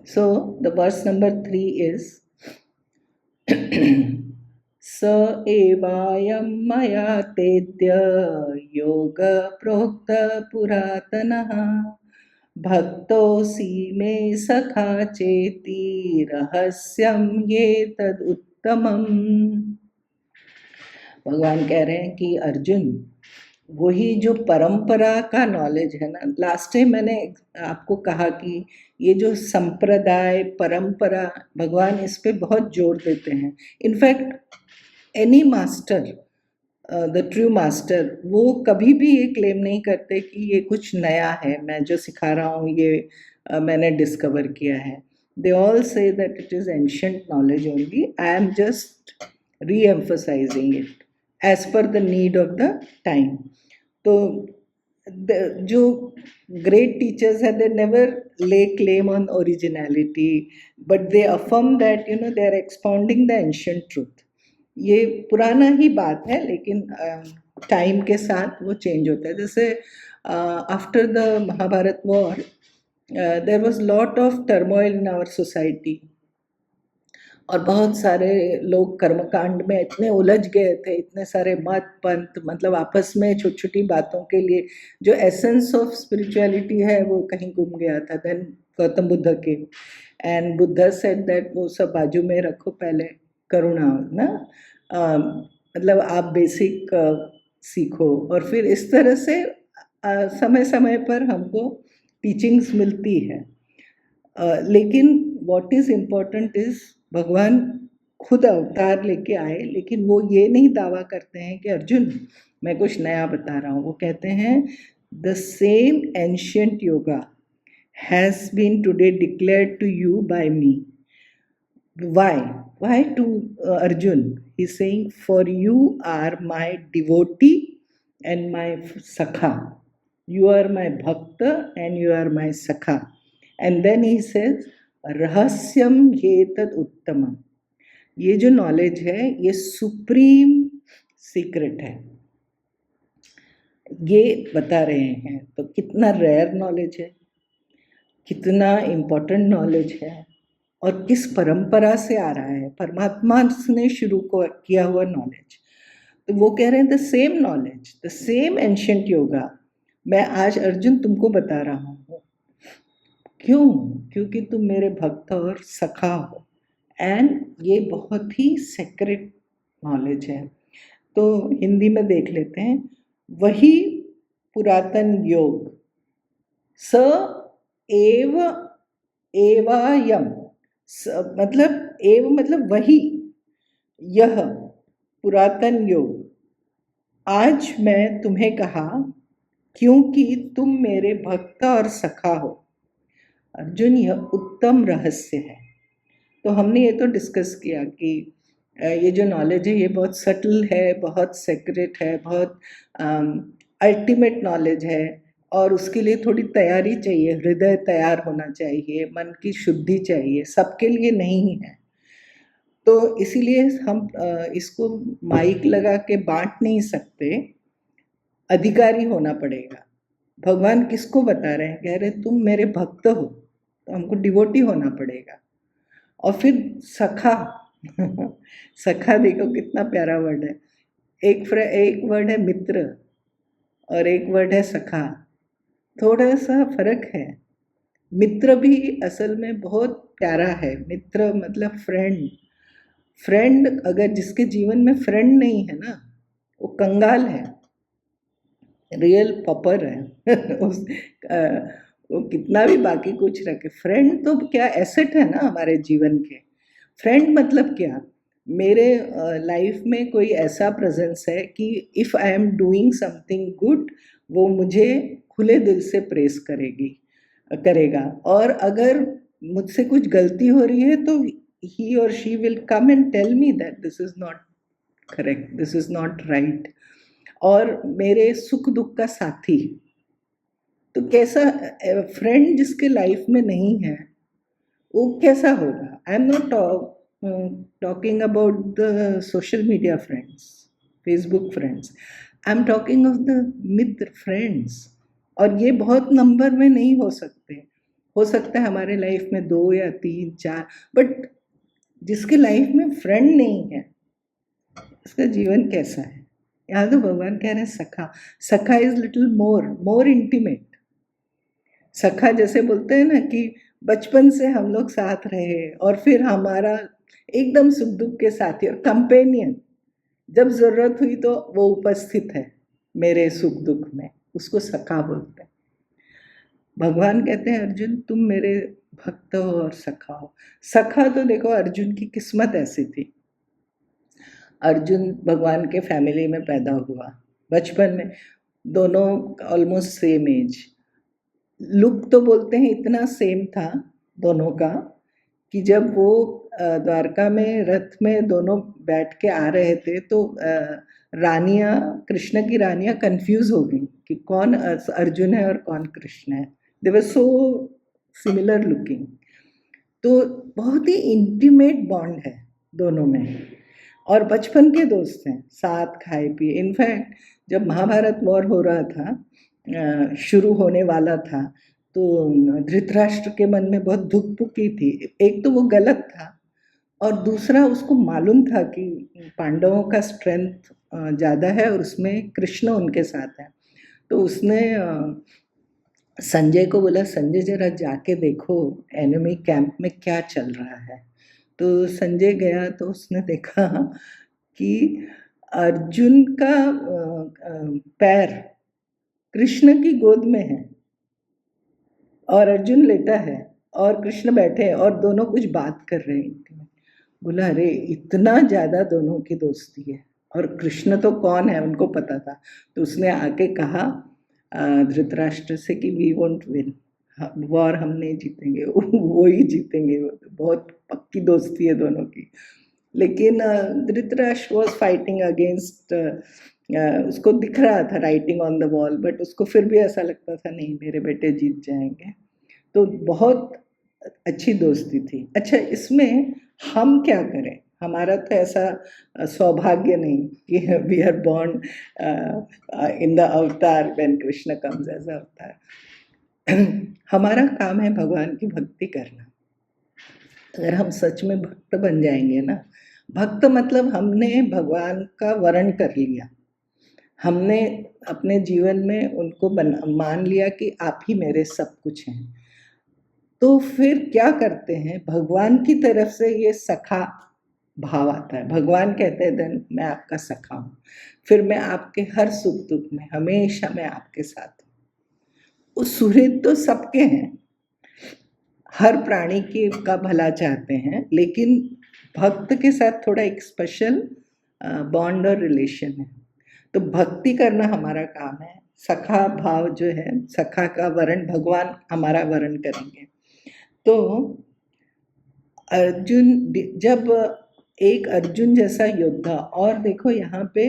So the verse number 3 is स एवायं मया तेद्य योग प्रोक्त पुरातनः भक्तोऽसि मे सखा चेति रहस्यं ये तदुत्तमम्। भगवान कह रहे हैं कि अर्जुन, वही जो परंपरा का नॉलेज है ना, लास्ट टाइम मैंने आपको कहा कि ये जो संप्रदाय परंपरा, भगवान इस पे बहुत जोर देते हैं। In fact any master, the true master, वो कभी भी ये क्लेम नहीं करते कि ये कुछ नया है, मैं जो सिखा रहा हूँ ये मैंने डिस्कवर किया है। They all say that it is ancient knowledge only, I am just reemphasising it as per the need of the time. तो जो great teachers हैं, they never lay claim on originality, but they affirm that they are expounding the ancient truth. ये पुराना ही बात है, लेकिन time के साथ वो चेंज होता है। जैसे after the Mahabharata war there was lot of turmoil in our society, और बहुत सारे लोग कर्मकांड में इतने उलझ गए थे, इतने सारे मत पंथ, मतलब आपस में छोटी छोटी बातों के लिए जो एसेंस ऑफ स्पिरिचुअलिटी है वो कहीं गुम गया था। देन गौतम बुद्ध के, एंड बुद्ध सेड दैट वो सब बाजू में रखो, पहले करुणा ना, मतलब आप बेसिक सीखो, और फिर इस तरह से समय समय पर हमको टीचिंग्स मिलती है। लेकिन व्हाट इज़ इम्पोर्टेंट इज़ भगवान खुद अवतार लेके आए, लेकिन वो ये नहीं दावा करते हैं कि अर्जुन मैं कुछ नया बता रहा हूँ। वो कहते हैं the same ancient yoga has been today declared to you by me. Why to Arjun? He's saying, for you are my devotee and my sakha. You are my bhakta and you are my sakha. And then he says, rahasyam yetad uttamam. ये जो knowledge है ये supreme secret है, ये बता रहे हैं। तो कितना रेयर नॉलेज है, कितना इम्पोर्टेंट नॉलेज है, और किस परंपरा से आ रहा है, परमात्मा ने शुरू किया हुआ नॉलेज। तो वो कह रहे हैं the same knowledge, the same ancient yoga मैं आज अर्जुन तुमको बता रहा हूँ। क्यों? क्योंकि तुम मेरे भक्त और सखा हो, एंड ये बहुत ही सेक्रेट नॉलेज है। तो हिंदी में देख लेते हैं, वही पुरातन योग, स एव एवायम, मतलब एव मतलब वही, यह पुरातन योग आज मैं तुम्हें कहा क्योंकि तुम मेरे भक्त और सखा हो। अर्जुन, यह उत्तम रहस्य है। तो हमने ये तो डिस्कस किया कि ये जो नॉलेज है ये बहुत सटल है, बहुत सेक्रेट है, बहुत अल्टीमेट नॉलेज है, और उसके लिए थोड़ी तैयारी चाहिए, हृदय तैयार होना चाहिए, मन की शुद्धि चाहिए, सबके लिए नहीं है। तो इसीलिए हम इसको माइक लगा के बांट नहीं सकते, अधिकारी होना पड़ेगा। भगवान किसको बता रहे हैं? कह रहे तुम मेरे भक्त हो, तो हमको डिवोटी होना पड़ेगा। और फिर सखा सखा देखो कितना प्यारा वर्ड है। एक वर्ड है मित्र और एक वर्ड है सखा, थोड़ा सा फर्क है। मित्र भी असल में बहुत प्यारा है। मित्र मतलब फ्रेंड। फ्रेंड अगर जिसके जीवन में फ्रेंड नहीं है ना, वो कंगाल है, रियल पॉपर है उस वो कितना भी बाकी कुछ रखे, फ्रेंड तो क्या एसेट है ना हमारे जीवन के। फ्रेंड मतलब क्या? मेरे लाइफ में कोई ऐसा प्रेजेंस है कि if I am doing something good, वो मुझे खुले दिल से प्रेस करेगा, और अगर मुझसे कुछ गलती हो रही है तो he or she will come and tell me that this is not correct, this is not right. और मेरे सुख दुख का साथी। तो कैसा फ्रेंड जिसके लाइफ में नहीं है वो कैसा होगा? I am not talking about the social media friends, Facebook friends, I am talking of the Mitra friends. और ये बहुत नंबर में नहीं हो सकते, हो सकता है हमारे लाइफ में 2 या 3, 4, बट जिसके लाइफ में फ्रेंड नहीं है, उसका जीवन कैसा है? यहाँ तो भगवान कह रहे हैं सखा। सखा इज लिटिल मोर इंटीमेट। सखा जैसे बोलते हैं ना कि बचपन से हम लोग साथ रहे और फिर हमारा एकदम सुख दुख के साथी और कंपेनियन, जब जरूरत हुई तो वो उपस्थित है मेरे सुख दुख में, उसको सखा बोलते हैं। भगवान कहते हैं अर्जुन तुम मेरे भक्त हो और सखा हो। सखा तो देखो अर्जुन की किस्मत ऐसी थी। अर्जुन भगवान के फैमिली में पैदा हुआ, बचपन में दोनों ऑलमोस्ट सेम एज। लुक तो बोलते हैं इतना सेम था दोनों का कि जब वो द्वारका में रथ में दोनों बैठ के आ रहे थे तो रानियाँ, कृष्ण की रानियाँ कंफ्यूज हो गई कि कौन अर्जुन है और कौन कृष्ण है। दे वर सो सिमिलर लुकिंग। तो बहुत ही इंटीमेट बॉन्ड है दोनों में और बचपन के दोस्त हैं, साथ खाए पिए। इनफैक्ट जब महाभारत वॉर हो रहा था, शुरू होने वाला था, तो धृतराष्ट्र के मन में बहुत धुकपुकी थी। एक तो वो गलत था और दूसरा उसको मालूम था कि पांडवों का स्ट्रेंथ ज़्यादा है और उसमें कृष्ण उनके साथ है। तो उसने संजय को बोला, संजय जरा जाके देखो एनिमी कैंप में क्या चल रहा है। तो संजय गया तो उसने देखा कि अर्जुन का पैर कृष्ण की गोद में है और अर्जुन लेटा है और कृष्ण बैठे हैं और दोनों कुछ बात कर रहे हैं। बोला अरे इतना ज़्यादा दोनों की दोस्ती है और कृष्ण तो कौन है उनको पता था। तो उसने आके कहा धृतराष्ट्र से कि वी वोंट विन, वॉर हम नहीं जीतेंगे, वो ही जीतेंगे। बहुत पक्की दोस्ती है दोनों की। लेकिन धृतराष्ट्र वॉज फाइटिंग अगेंस्ट, उसको दिख रहा था writing on the wall, but उसको फिर भी ऐसा लगता था नहीं मेरे बेटे जीत जाएंगे। तो बहुत अच्छी दोस्ती थी। अच्छा, इसमें हम क्या करें? हमारा तो ऐसा सौभाग्य नहीं कि we are born in the avatar when Krishna comes as avatar. हमारा काम है भगवान की भक्ति करना। अगर हम सच में भक्त बन जाएंगे ना, भक्त मतलब हमने भगवान का वर्ण कर लिया, हमने अपने जीवन में उनको मान लिया कि आप ही मेरे सब कुछ हैं, तो फिर क्या करते हैं, भगवान की तरफ से ये सखा भाव आता है। भगवान कहते हैं देन मैं आपका सखा हूँ, फिर मैं आपके हर सुख दुख में हमेशा मैं आपके साथ हूँ। उस सुहृद तो सबके हैं, हर प्राणी के का भला चाहते हैं, लेकिन भक्त के साथ थोड़ा एक स्पेशल बॉन्ड और रिलेशन है। तो भक्ति करना हमारा काम है। सखा भाव जो है, सखा का वर्ण भगवान हमारा वर्ण करेंगे। तो अर्जुन, जब एक अर्जुन जैसा योद्धा, और देखो यहाँ पे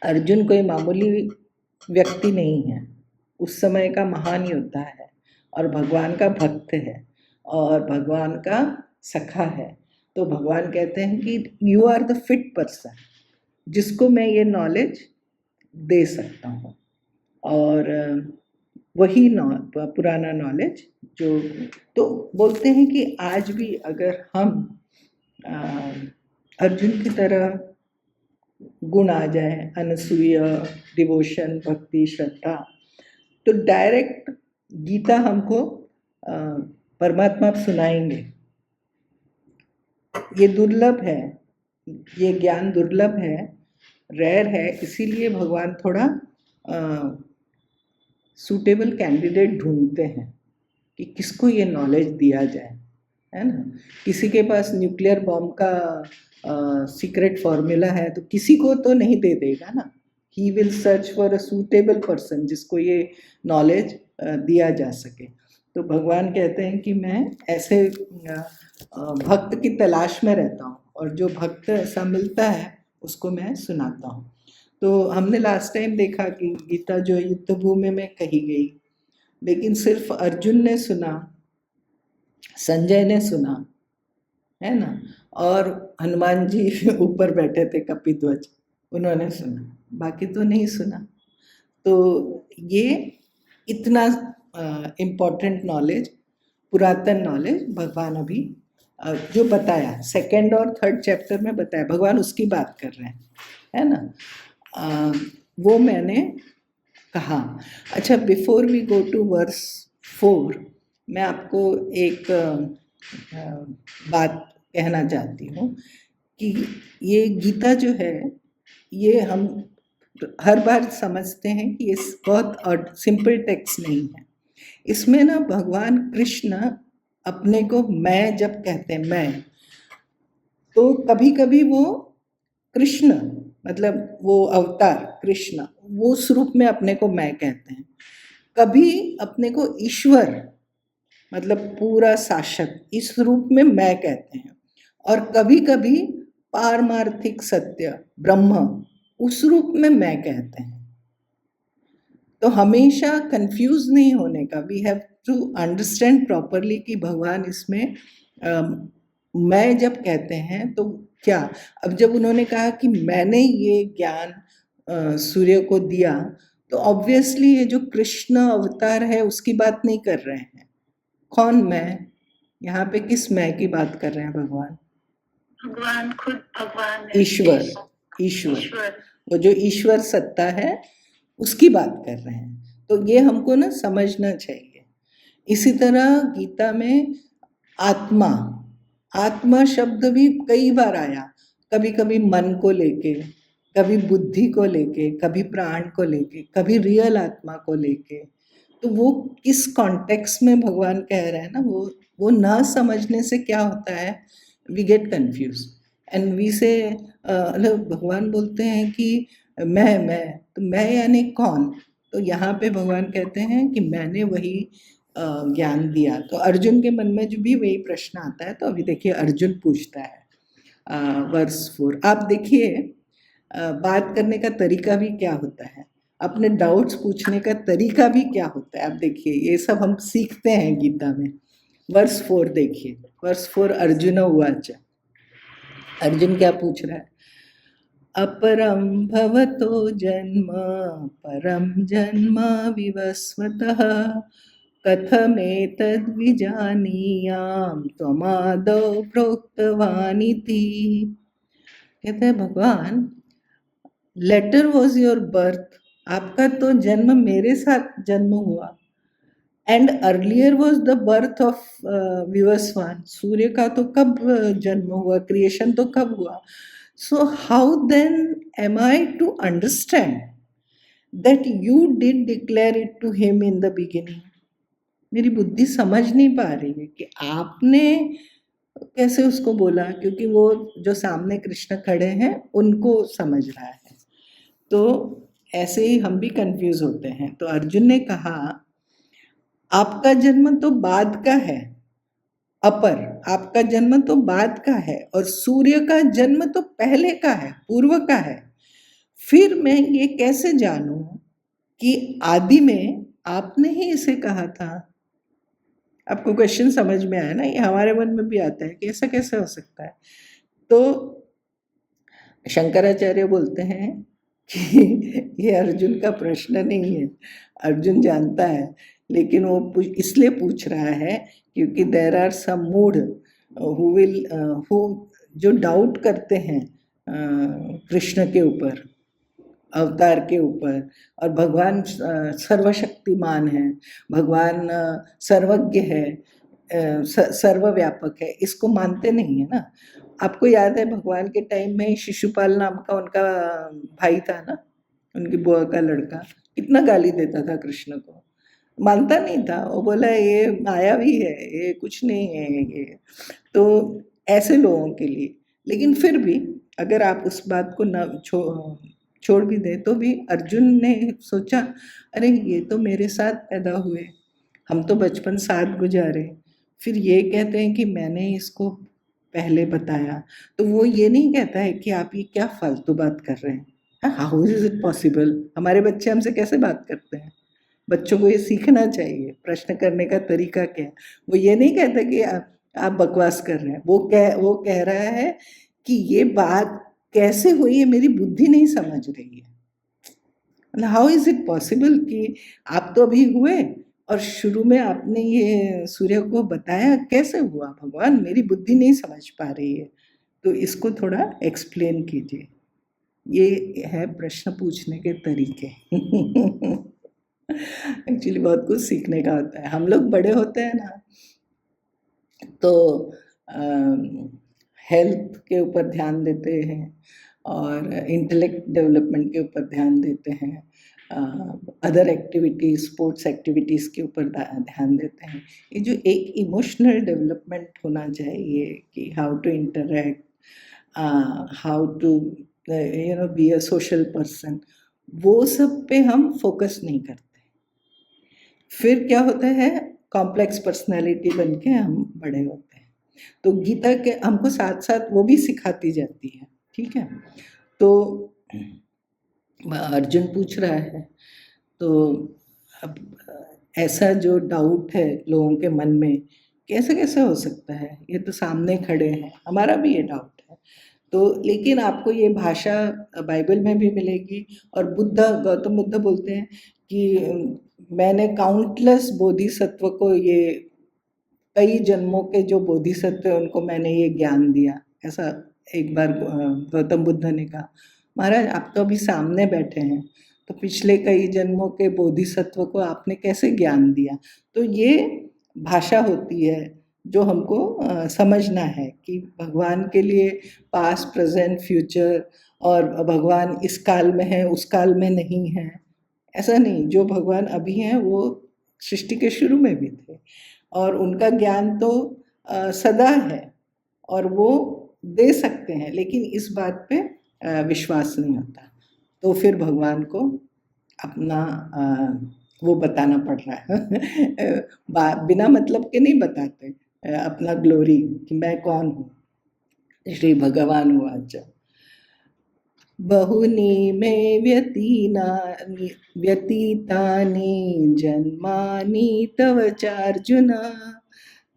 अर्जुन कोई मामूली व्यक्ति नहीं है, उस समय का महान योद्धा है और भगवान का भक्त है और भगवान का सखा है। तो भगवान कहते हैं कि you are the fit person जिसको मैं ये नॉलेज दे सकता हूँ। और वही पुराना नॉलेज जो, तो बोलते हैं कि आज भी अगर हम अर्जुन की तरह गुण आ जाए, अनसूया, डिवोशन, भक्ति, श्रद्धा, तो डायरेक्ट गीता हमको परमात्मा सुनाएंगे। ये दुर्लभ है, ये ज्ञान दुर्लभ है, रेयर है, इसीलिए भगवान थोड़ा सूटेबल कैंडिडेट ढूंढते हैं कि किसको ये नॉलेज दिया जाए, है ना। किसी के पास न्यूक्लियर बॉम्ब का सीक्रेट फॉर्मूला है तो किसी को तो नहीं दे देगा ना। He will search for a suitable person जिसको ये नॉलेज दिया जा सके। तो भगवान कहते हैं कि मैं ऐसे भक्त की तलाश में रहता हूँ और जो भक्त ऐसा मिलता है उसको मैं सुनाता हूँ। तो हमने लास्ट टाइम देखा कि गीता जो युद्ध भूमि में कही गई, लेकिन सिर्फ अर्जुन ने सुना, संजय ने सुना, है ना, और हनुमान जी ऊपर बैठे थे कपिध्वज, उन्होंने सुना, बाकी तो नहीं सुना। तो ये इतना इम्पोर्टेंट नॉलेज, पुरातन नॉलेज भगवान अभी जो बताया सेकेंड और थर्ड चैप्टर में बताया, भगवान उसकी बात कर रहे हैं, है ना। वो मैंने कहा। अच्छा, before we go to verse 4 मैं आपको एक बात कहना चाहती हूँ कि ये गीता जो है, ये हम हर बार समझते हैं कि ये बहुत सिंपल टेक्स्ट नहीं है। इसमें ना भगवान कृष्ण अपने को मैं जब कहते हैं मैं, तो कभी कभी वो कृष्ण मतलब वो अवतार कृष्ण वो उस रूप में अपने को मैं कहते हैं, कभी अपने को ईश्वर मतलब पूरा शासक इस रूप में मैं कहते हैं, और कभी कभी पारमार्थिक सत्य ब्रह्म उस रूप में मैं कहते हैं। तो हमेशा कंफ्यूज नहीं होने का, we have to understand properly कि भगवान इसमें मैं जब कहते हैं तो क्या, अब जब उन्होंने कहा कि मैंने ये ज्ञान सूर्य को दिया, तो ऑब्वियसली ये जो कृष्ण अवतार है उसकी बात नहीं कर रहे हैं। कौन मैं? यहाँ पे किस मैं की बात कर रहे हैं भगवान? भगवान खुद भगवान ईश्वर, ईश्वर, वो जो ईश्वर सत्ता है उसकी बात कर रहे हैं। तो ये हमको ना समझना चाहिए। इसी तरह गीता में आत्मा, आत्मा शब्द भी कई बार आया, कभी कभी मन को लेके, कभी बुद्धि को लेके, कभी प्राण को लेके, कभी रियल आत्मा को लेके। तो वो किस कॉन्टेक्स्ट में भगवान कह रहे हैं ना, वो ना समझने से क्या होता है, we get confuse and we say भगवान बोलते हैं कि मैं, तो मैं यानी कौन? तो यहाँ पे भगवान कहते हैं कि मैंने वही ज्ञान दिया। तो अर्जुन के मन में जो भी वही प्रश्न आता है, तो अभी देखिए अर्जुन पूछता है वर्स 4। आप देखिए बात करने का तरीका भी क्या होता है, अपने डाउट्स पूछने का तरीका भी क्या होता है। आप देखिए ये सब हम सीखते हैं गीता में। वर्स 4 देखिए, वर्स 4, अर्जुन उवाच। अर्जुन क्या पूछ रहा है? अपरम भवतो जन्म परम जन्म विवस्वतः कथमेतद्विजानीयां त्वमादौ प्रोक्तवानिति। कहते हैं भगवान, लेटर वॉज योर बर्थ, आपका तो जन्म मेरे साथ जन्म हुआ, and earlier was the birth of Vivasvan, सूर्य का तो कब जन्म हुआ, क्रिएशन तो कब हुआ। So how then am I to understand that you did declare it to him in the beginning? मेरी बुद्धि समझ नहीं पा रही है कि आपने कैसे उसको बोला, क्योंकि वो जो सामने कृष्ण खड़े हैं उनको समझ रहा है। तो ऐसे ही हम भी कंफ्यूज होते हैं। तो अर्जुन ने कहा आपका जन्म तो बाद का है, अपर, आपका जन्म तो बाद का है, और सूर्य का जन्म तो पहले का है, पूर्व का है। फिर मैं ये कैसे जानूं कि आदि में आपने ही इसे कहा था? आपको क्वेश्चन समझ में आया ना? ये हमारे मन में भी आता है कि ऐसा कैसे हो सकता है। तो शंकराचार्य बोलते हैं कि ये अर्जुन का प्रश्न नहीं है, अर्जुन जानता है, लेकिन वो इसलिए पूछ रहा है क्योंकि there are some mood who जो डाउट करते हैं कृष्ण के ऊपर, अवतार के ऊपर, और भगवान सर्वशक्तिमान है, भगवान सर्वज्ञ है, सर्वव्यापक है, इसको मानते नहीं है ना। आपको याद है भगवान के टाइम में शिशुपाल नाम का उनका भाई था ना, उनकी बुआ का लड़का, कितना गाली देता था कृष्ण को, मानता नहीं था, वो बोला ये मायावी है, ये कुछ नहीं है ये। तो ऐसे लोगों के लिए, लेकिन फिर भी अगर आप उस बात को न छोड़ भी दे, तो भी अर्जुन ने सोचा अरे ये तो मेरे साथ पैदा हुए, हम तो बचपन साथ गुजारे, फिर ये कहते हैं कि मैंने इसको पहले बताया। तो वो ये नहीं कहता है कि आप ये क्या फालतू बात कर रहे हैं, हाउ इज इट पॉसिबल। हमारे बच्चे हमसे कैसे बात करते हैं, बच्चों को ये सीखना चाहिए प्रश्न करने का तरीका क्या है। वो ये नहीं कहता कि आप बकवास कर रहे हैं, वो कह रहा है कि ये बात कैसे हुई है, मेरी बुद्धि नहीं समझ रही है। मतलब हाउ इज इट पॉसिबल कि आप तो अभी हुए, और शुरू में आपने ये सूर्य को बताया कैसे हुआ भगवान, मेरी बुद्धि नहीं समझ पा रही है, तो इसको थोड़ा एक्सप्लेन कीजिए। ये है प्रश्न पूछने के तरीके। एक्चुअली बहुत कुछ सीखने का होता है। हम लोग बड़े होते हैं ना, तो हेल्थ के ऊपर ध्यान देते हैं और इंटेलेक्ट डेवलपमेंट के ऊपर ध्यान देते हैं, अदर एक्टिविटीज़, स्पोर्ट्स एक्टिविटीज़ के ऊपर ध्यान देते हैं। ये जो एक इमोशनल डेवलपमेंट होना चाहिए कि how to interact, how to be a social person, वो सब पे हम फोकस नहीं करते। फिर क्या होता है, कॉम्प्लेक्स पर्सनालिटी बन के हम बड़े होते हैं। तो गीता के हमको साथ साथ वो भी सिखाती जाती है, ठीक है। तो अर्जुन पूछ रहा है, तो अब ऐसा जो डाउट है लोगों के मन में, कैसे कैसे हो सकता है, ये तो सामने खड़े हैं, हमारा भी ये डाउट है। तो लेकिन आपको ये भाषा बाइबल में भी मिलेगी, और गौतम बुद्ध बोलते हैं कि मैंने काउंटलेस बोधिसत्व को, ये कई जन्मों के जो बोधिसत्व है उनको मैंने ये ज्ञान दिया, ऐसा एक बार गौतम बुद्ध ने कहा। महाराज, आप तो अभी सामने बैठे हैं, तो पिछले कई जन्मों के बोधिसत्व को आपने कैसे ज्ञान दिया? तो ये भाषा होती है जो हमको समझना है कि भगवान के लिए पास्ट, प्रेजेंट, फ्यूचर, और भगवान इस काल में है, उस काल में नहीं है, ऐसा नहीं। जो भगवान अभी हैं वो सृष्टि के शुरू में भी थे, और उनका ज्ञान तो सदा है और वो दे सकते हैं, लेकिन इस बात पे विश्वास नहीं होता। तो फिर भगवान को अपना वो बताना पड़ रहा है। बिना मतलब के नहीं बताते अपना ग्लोरी कि मैं कौन हूँ। श्री भगवान उवाच बहुनी मे व्यतीतानि जन्मानि तव चार्जुन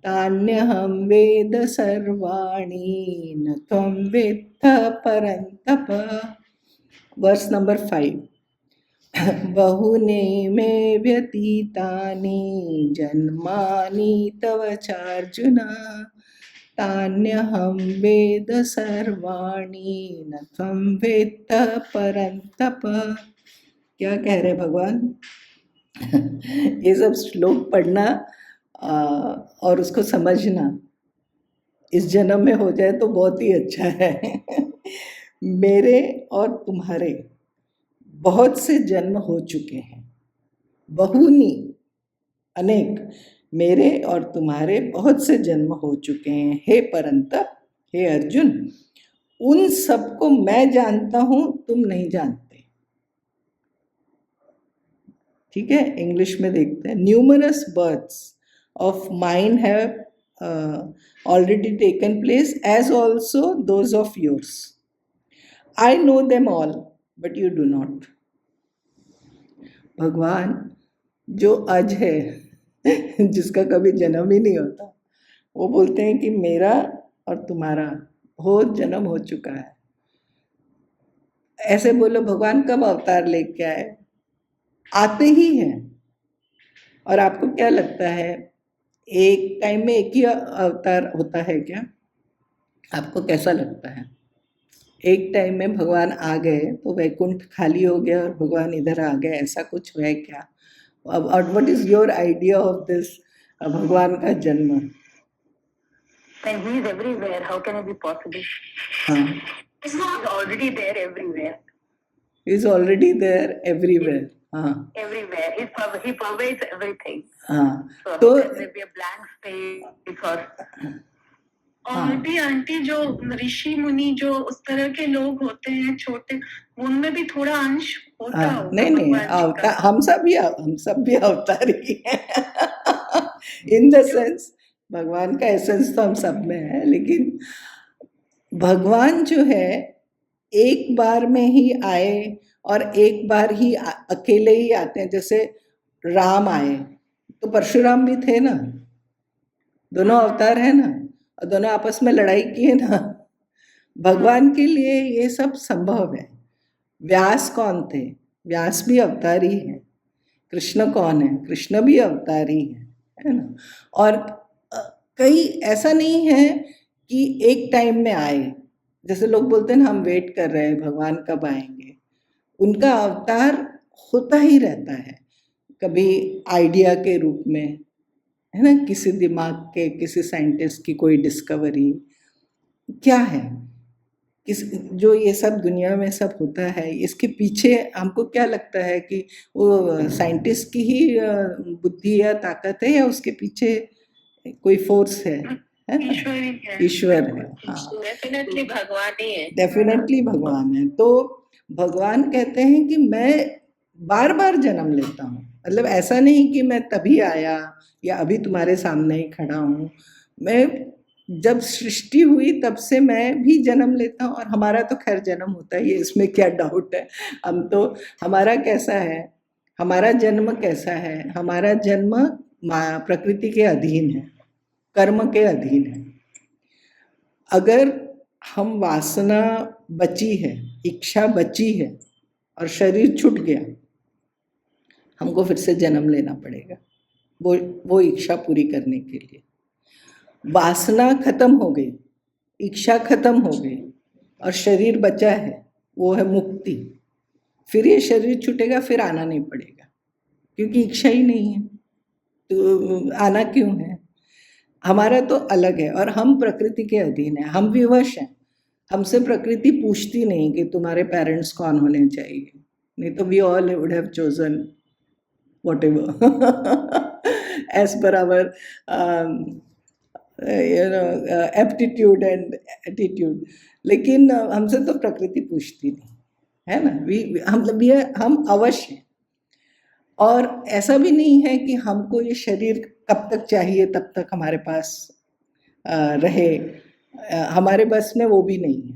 तान्यहं वेद सर्वाणि न त्वं वेत्थ परन्तप। Verse number 5। बहुने मे व्यतीतानि जन्मानि तव चार्जुन तान्यहं वेद सर्वाणि न त्वं वेत्थ परन्तप। क्या कह रहे भगवान? ये सब श्लोक पढ़ना और उसको समझना इस जन्म में हो जाए तो बहुत ही अच्छा है। मेरे और तुम्हारे बहुत से जन्म हो चुके हैं, बहुनी, अनेक, मेरे और तुम्हारे बहुत से जन्म हो चुके हैं। हे परंतप, हे अर्जुन, उन सबको मैं जानता हूं, तुम नहीं जानते। ठीक है, इंग्लिश में देखते हैं। Numerous births of mine have already taken place, as also those of yours. I know them all, but you do not. भगवान जो अज है, जिसका कभी जन्म ही नहीं होता, वो बोलते हैं कि मेरा और तुम्हारा बहुत जन्म हो चुका है। ऐसे बोलो, भगवान कब अवतार लेके आए? आते ही हैं। और आपको क्या लगता है, एक टाइम में एक ही अवतार होता है क्या? आपको कैसा लगता है? एक टाइम में भगवान आ गए तो वैकुंठ खाली हो गया और भगवान इधर आ गए, ऐसा कुछ है क्या? और what is your idea of this भगवान का जन्म? When he is everywhere, how can it be possible? हाँ, He's not already there everywhere. Is already there everywhere. हाँ, Everywhere. He pervades everything. हाँ, So तो there may be a blank space or aunty जो ऋषि मुनि जो उस तरह के लोग होते हैं छोटे, उनमें भी थोड़ा अंश होता होगा। नहीं, अवतार हम सब भी अवतार ही हैं। इन द सेंस भगवान का एसेंस तो हम सब में है, लेकिन भगवान जो है एक बार में ही आए और एक बार ही अकेले ही आते हैं। जैसे राम आए तो परशुराम भी थे ना, दोनों अवतार है ना, और दोनों आपस में लड़ाई किए ना। भगवान के लिए ये सब संभव है। व्यास कौन थे? व्यास भी अवतार ही हैं। कृष्ण कौन है? कृष्ण भी अवतार ही है ना? और कई ऐसा नहीं है कि एक टाइम में आए, जैसे लोग बोलते हैं ना हम वेट कर रहे हैं भगवान कब आएंगे, उनका अवतार होता ही रहता है, कभी आइडिया के रूप में, है ना, किसी दिमाग के, किसी साइंटिस्ट की कोई डिस्कवरी, क्या है किस जो ये सब दुनिया में सब होता है, इसके पीछे हमको क्या लगता है कि वो साइंटिस्ट की ही बुद्धि या ताकत है, या उसके पीछे कोई फोर्स है ना? ईश्वर ही है। ईश्वर है, हाँ, डेफिनेटली भगवान ही है। डेफिनेटली भगवान है। तो भगवान कहते हैं कि मैं बार बार जन्म लेता हूँ, मतलब ऐसा नहीं कि मैं तभी आया या अभी तुम्हारे सामने ही खड़ा हूँ, मैं जब सृष्टि हुई तब से मैं भी जन्म लेता हूँ। और हमारा तो खैर जन्म होता ही है, इसमें क्या डाउट है। हम तो, हमारा कैसा है, हमारा जन्म कैसा है, हमारा जन्म प्रकृति के अधीन है, कर्म के अधीन है। अगर हम वासना बची है, इच्छा बची है और शरीर छूट गया, हमको फिर से जन्म लेना पड़ेगा वो इच्छा पूरी करने के लिए। वासना खत्म हो गई, इच्छा खत्म हो गई और शरीर बचा है, वो है मुक्ति। फिर ये शरीर छूटेगा, फिर आना नहीं पड़ेगा, क्योंकि इच्छा ही नहीं है, तो आना क्यों है। हमारा तो अलग है और हम प्रकृति के अधीन है, हम विवश हैं। हमसे प्रकृति पूछती नहीं कि तुम्हारे पेरेंट्स कौन होने चाहिए, नहीं तो we all would have chosen whatever as per our aptitude and attitude. लेकिन हमसे तो प्रकृति पूछती नहीं है ना, हम अवश्य हैं। और ऐसा भी नहीं है कि हमको ये शरीर कब तक चाहिए तब तक हमारे पास रहे, हमारे बस में वो भी नहीं है।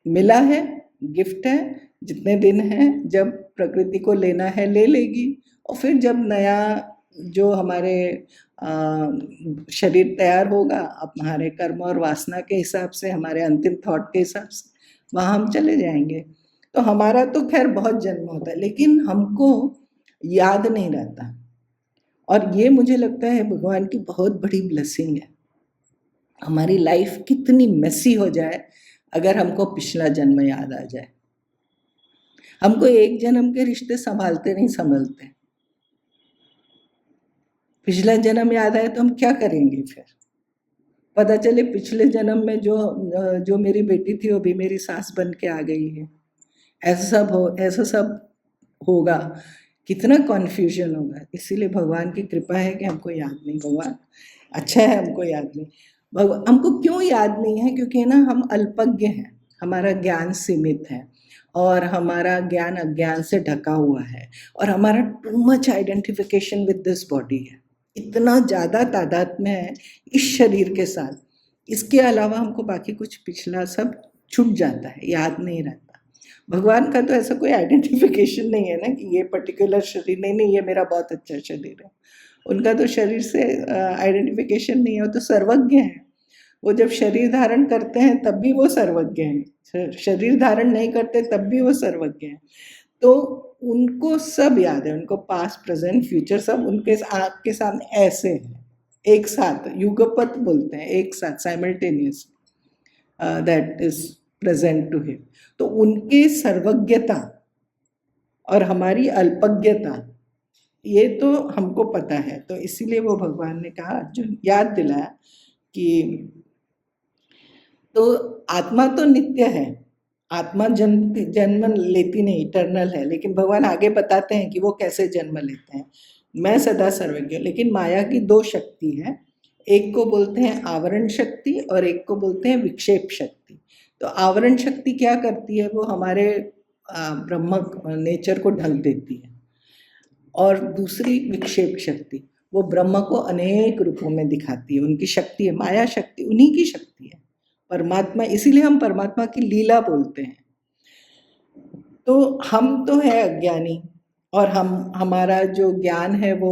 मिला है, गिफ्ट है, जितने दिन हैं, जब प्रकृति को लेना है ले लेगी, और फिर जब नया जो हमारे शरीर तैयार होगा हमारे कर्म और वासना के हिसाब से, हमारे अंतिम थॉट के हिसाब से, वहाँ हम चले जाएंगे। तो हमारा तो खैर बहुत जन्म होता है, लेकिन हमको याद नहीं रहता। और ये मुझे लगता है भगवान की बहुत बड़ी ब्लेसिंग है। हमारी लाइफ कितनी मेसी हो जाए अगर हमको पिछला जन्म याद आ जाए। हमको एक जन्म के रिश्ते संभालते नहीं संभलते, पिछला जन्म याद आए तो हम क्या करेंगे फिर। पता चले पिछले जन्म में जो मेरी बेटी थी वो भी मेरी सास बन के आ गई है, ऐसा सब होगा, कितना कन्फ्यूजन होगा। इसीलिए भगवान की कृपा है कि हमको याद नहीं, भगवान अच्छा है हमको याद नहीं। हमको क्यों याद नहीं है, क्योंकि ना हम अल्पज्ञ हैं, हमारा ज्ञान सीमित है और हमारा ज्ञान अज्ञान से ढका हुआ है, और हमारा too much identification with this body है, इतना ज़्यादा तादाद में है इस शरीर के साथ। इसके अलावा हमको बाकी कुछ पिछला सब छूट जाता है, याद नहीं रहता। भगवान का तो ऐसा कोई आइडेंटिफिकेशन नहीं है ना कि ये पर्टिकुलर शरीर, नहीं ये मेरा बहुत अच्छा शरीर है। उनका तो शरीर से आइडेंटिफिकेशन नहीं है, वो तो सर्वज्ञ है। वो जब शरीर धारण करते हैं तब भी वो सर्वज्ञ हैं, शरीर धारण नहीं करते तब भी वो सर्वज्ञ हैं। तो उनको सब याद है, उनको पास्ट प्रेजेंट फ्यूचर सब उनके आँख के सामने ऐसे हैं, एक साथ, युगपत बोलते हैं, एक साथ, simultaneous, that is present to him. तो उनके सर्वज्ञता और हमारी अल्पज्ञता, ये तो हमको पता है। तो इसीलिए वो भगवान ने कहा, अर्जुन याद दिलाया कि तो आत्मा तो नित्य है, आत्मा जन्म लेती नहीं, इटर्नल है। लेकिन भगवान आगे बताते हैं कि वो कैसे जन्म लेते हैं। मैं सदा सर्वज्ञ, लेकिन माया की दो शक्ति है, एक को बोलते हैं आवरण शक्ति और एक को बोलते हैं विक्षेप शक्ति। तो आवरण शक्ति क्या करती है, वो हमारे ब्रह्म नेचर को ढक देती है, और दूसरी विक्षेप शक्ति वो ब्रह्म को अनेक रूपों में दिखाती है, उनकी शक्ति है, माया शक्ति उन्हीं की शक्ति है, परमात्मा, इसीलिए हम परमात्मा की लीला बोलते हैं। तो हम तो है अज्ञानी, और हमारा जो ज्ञान है वो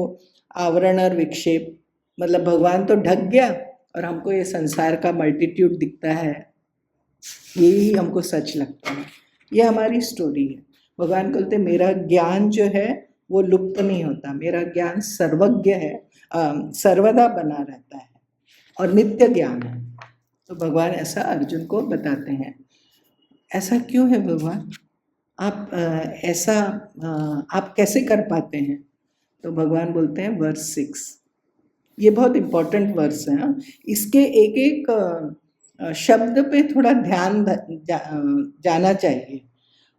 आवरण और विक्षेप, मतलब भगवान तो ढक गया और हमको ये संसार का मल्टीट्यूड दिखता है, यही हमको सच लगता है। ये हमारी स्टोरी है। भगवान बोलते मेरा ज्ञान जो है वो लुप्त नहीं होता। मेरा ज्ञान सर्वज्ञ है, सर्वदा बना रहता है और नित्य ज्ञान है। तो भगवान ऐसा अर्जुन को बताते हैं। ऐसा क्यों है भगवान? आप ऐसा आप कैसे कर पाते हैं? तो भगवान बोलते हैं वर्स 6, ये बहुत इम्पोर्टेंट वर्स है। हाँ? इसके एक एक शब्द पे थोड़ा ध्यान जाना चाहिए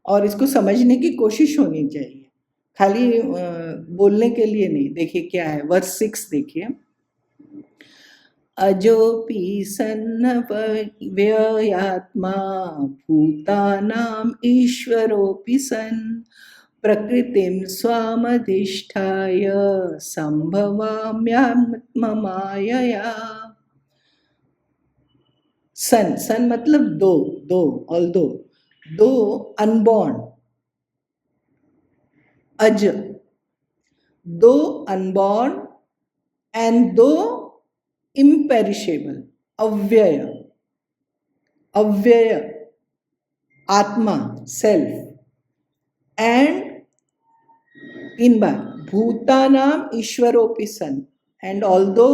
और इसको समझने की कोशिश होनी चाहिए, खाली बोलने के लिए नहीं। देखिए क्या है, वर्स 6 देखिए। अजोपि सन्नव्ययात्मा भूतानाम् ईश्वरोऽपि सन् प्रकृतिं स्वामधिष्ठाय संभवाम्यात्ममायया। सन, सन मतलब दो, ऑल्दो, दो अनबॉर्न, अज, दो अनबॉर्न एंड दो imperishable, अव्यय, अव्यय आत्मा, सेल्फ, एंड तीन बार भूतानाम ईश्वरोपि सन and although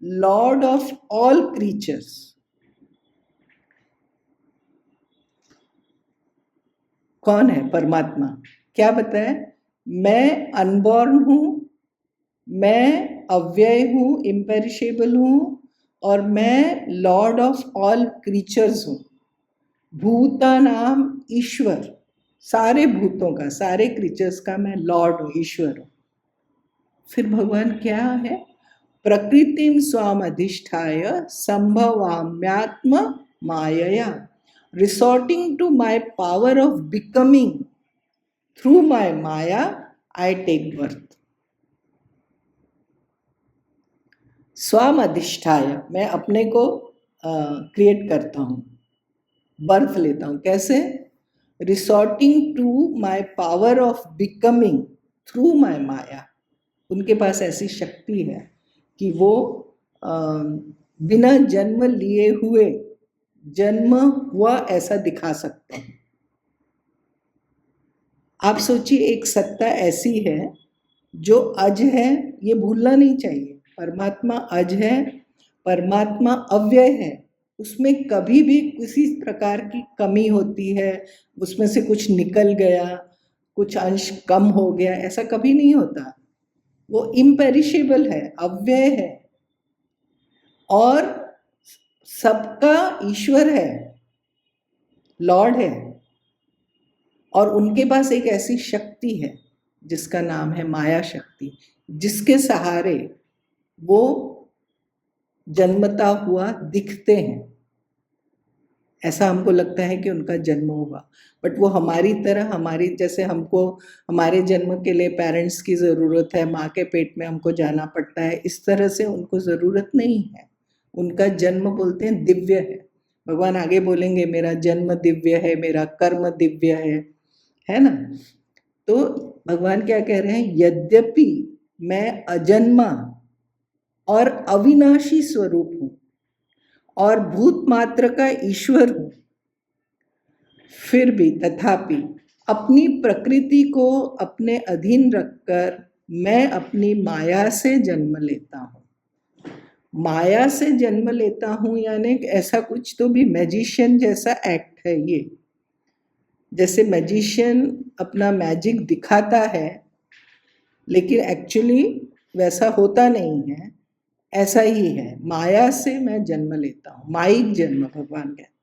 lord of all creatures. कौन है? परमात्मा। क्या बताया? मैं अनबॉर्न हूं, मैं अव्यय हूँ, इम्पेरिशेबल हूँ, और मैं लॉर्ड ऑफ ऑल क्रीचर्स हूँ। भूतानाम ईश्वर, सारे भूतों का, सारे क्रीचर्स का मैं लॉर्ड हूँ, ईश्वर हूँ। फिर भगवान क्या है? प्रकृतिम स्वाम अधिष्ठाय संभवाम्यात्म मायया, resorting to my power of becoming through my maya I take birth. स्वाम अधिष्ठाय, मैं अपने को क्रिएट करता हूँ, बर्थ लेता हूँ। कैसे? Resorting to my power of becoming through my maya. उनके पास ऐसी शक्ति है कि वो बिना जन्म लिए हुए जन्म हुआ ऐसा दिखा सकते हैं। आप सोचिए, एक सत्ता ऐसी है जो अज है, ये भूलना नहीं चाहिए। परमात्मा अज है, परमात्मा अव्यय है, उसमें कभी भी किसी प्रकार की कमी होती है, उसमें से कुछ निकल गया, कुछ अंश कम हो गया, ऐसा कभी नहीं होता। वो इम्पेरिशेबल है, अव्यय है और सबका ईश्वर है, लॉर्ड है। और उनके पास एक ऐसी शक्ति है जिसका नाम है माया शक्ति, जिसके सहारे वो जन्मता हुआ दिखते हैं। ऐसा हमको लगता है कि उनका जन्म हुआ, बट वो हमारी तरह, हमारी जैसे हमको हमारे जन्म के लिए पेरेंट्स की ज़रूरत है, माँ के पेट में हमको जाना पड़ता है, इस तरह से उनको ज़रूरत नहीं है। उनका जन्म बोलते हैं दिव्य है। भगवान आगे बोलेंगे मेरा जन्म दिव्य है, मेरा कर्म दिव्य है ना। तो भगवान क्या कह रहे हैं? यद्यपि मैं अजन्मा और अविनाशी स्वरूप हूँ और भूत मात्र का ईश्वर हूँ, फिर भी तथापि अपनी प्रकृति को अपने अधीन रखकर मैं अपनी माया से जन्म लेता हूँ। माया से जन्म लेता हूँ यानी ऐसा कुछ तो भी मैजिशियन जैसा एक्ट है ये। जैसे मैजिशियन अपना मैजिक दिखाता है लेकिन एक्चुअली वैसा होता नहीं है, ऐसा ही है। माया से मैं जन्म लेता हूँ, माइक जन्म भगवान कहते हैं।